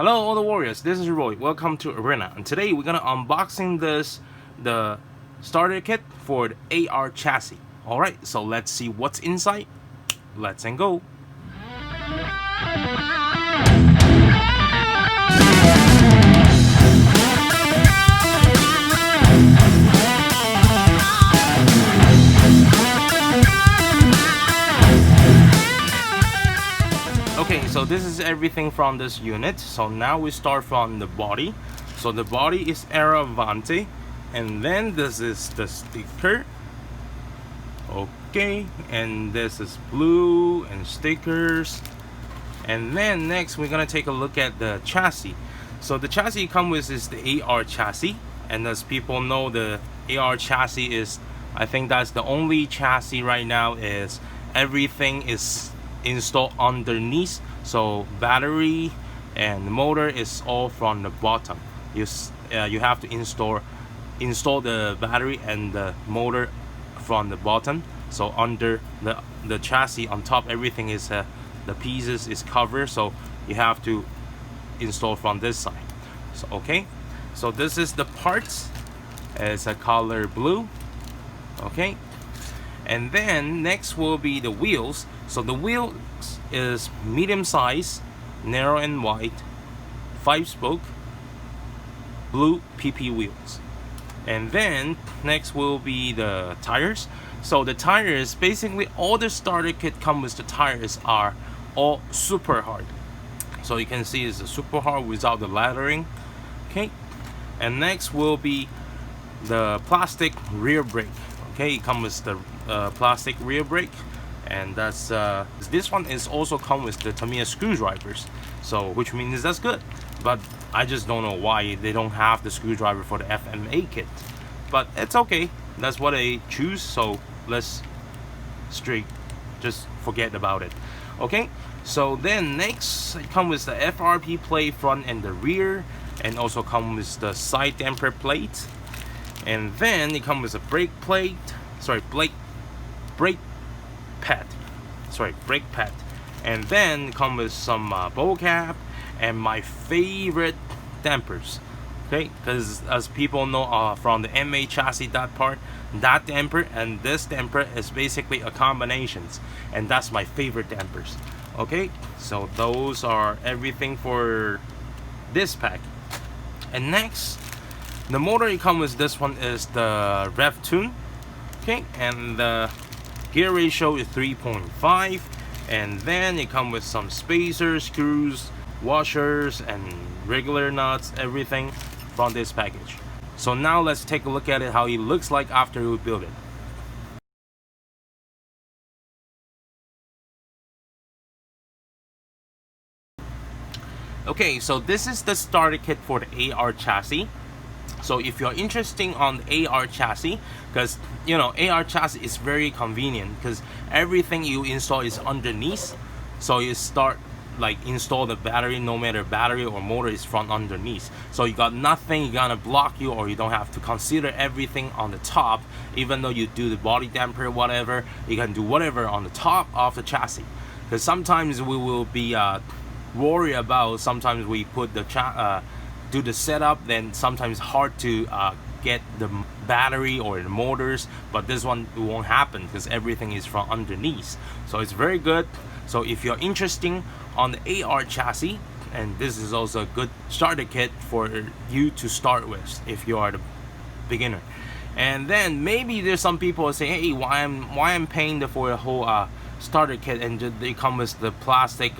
Hello all the warriors, this is Roy. Welcome to Arena, and today we're gonna unboxing the starter kit for the AR chassis. Alright, so let's see what's inside. Let's go. Okay, so this is everything from this unit. So now we start from the body. So the body is Aravante, and then this is the sticker. Okay, and this is blue and stickers. And then next we're gonna take a look at the chassis. So the chassis comes with is the AR chassis, and as people know, the AR chassis is, I think that's the only chassis right now is everything is installed underneath. So battery and motor is all from the bottom. You have to install the battery and the motor from the bottom. So under the chassis on top, everything is the pieces is covered, so you have to install from this side. So okay, so this is the parts. It's a color blue. Okay, and then next will be the wheels. So the wheels is medium size, narrow and wide, 5-spoke, blue PP wheels. And then next will be the tires. So the tires, basically all the starter kit come with the tires are all super hard. So you can see it's a super hard without the lathering. Okay, and next will be the plastic rear brake. Okay, it comes with the plastic rear brake, and that's this one is also come with the Tamiya screwdrivers, so which means that's good. But I just don't know why they don't have the screwdriver for the FMA kit, but it's okay, that's what they choose, so let's just forget about it. Okay, so then next it comes with the FRP plate front and the rear, and also comes with the side damper plate. And then it comes with a brake pad. And then it comes with some bowl cap and my favorite dampers. Okay, because as people know from the MA chassis, that damper and this damper is basically a combinations, and that's my favorite dampers. Okay, so those are everything for this pack. And next, the motor it comes with, this one is the Rev Tune. Okay, and the gear ratio is 3.5, and then it comes with some spacers, screws, washers, and regular nuts, everything from this package. So now let's take a look at it, how it looks like after we build it. Okay, so this is the starter kit for the AR chassis. So if you're interested on the AR chassis, because you know AR chassis is very convenient because everything you install is underneath. So you start install the battery, no matter battery or motor is from underneath. So you got nothing gonna block you, or you don't have to consider everything on the top. Even though you do the body damper, whatever, you can do whatever on the top of the chassis. Because sometimes we will be worried about, sometimes we put the do the setup, then sometimes hard to get the battery or the motors, but this one it won't happen because everything is from underneath. So it's very good. So if you're interested on the AR chassis, and this is also a good starter kit for you to start with if you are the beginner. And then maybe there's some people say, hey, why I'm paying for a whole starter kit, and they come with the plastic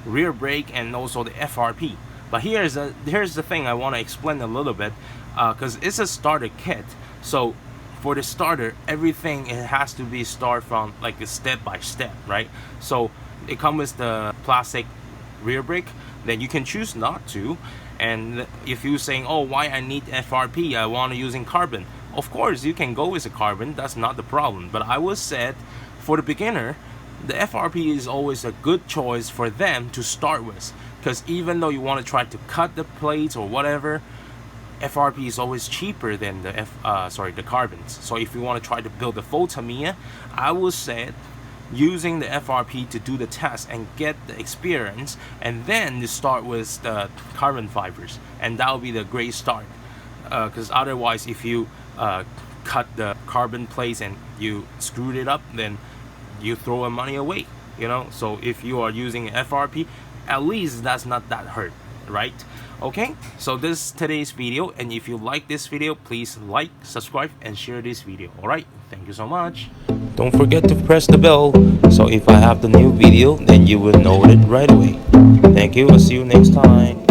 rear brake and also the FRP. But here's the thing I want to explain a little bit, because it's a starter kit. So for the starter, everything it has to be start from like a step by step, right? So it comes with the plastic rear brake, then you can choose not to. And if you're saying, oh, why I need FRP, I want to using carbon, of course you can go with a carbon, that's not the problem. But I would say for the beginner, the FRP is always a good choice for them to start with, because even though you want to try to cut the plates or whatever, FRP is always cheaper than the carbons. So if you want to try to build a full Tamiya, I would say using the FRP to do the test and get the experience, and then you start with the carbon fibers, and that will be the great start. Because otherwise, if you cut the carbon plates and you screwed it up, then you throw the money away, you know. So if you are using FRP, at least that's not that hurt, right? Okay, so this is today's video, and if you like this video, please like, subscribe, and share this video. All right, thank you so much. Don't forget to press the bell, so if I have the new video, then you will know it right away. Thank you. I'll see you next time.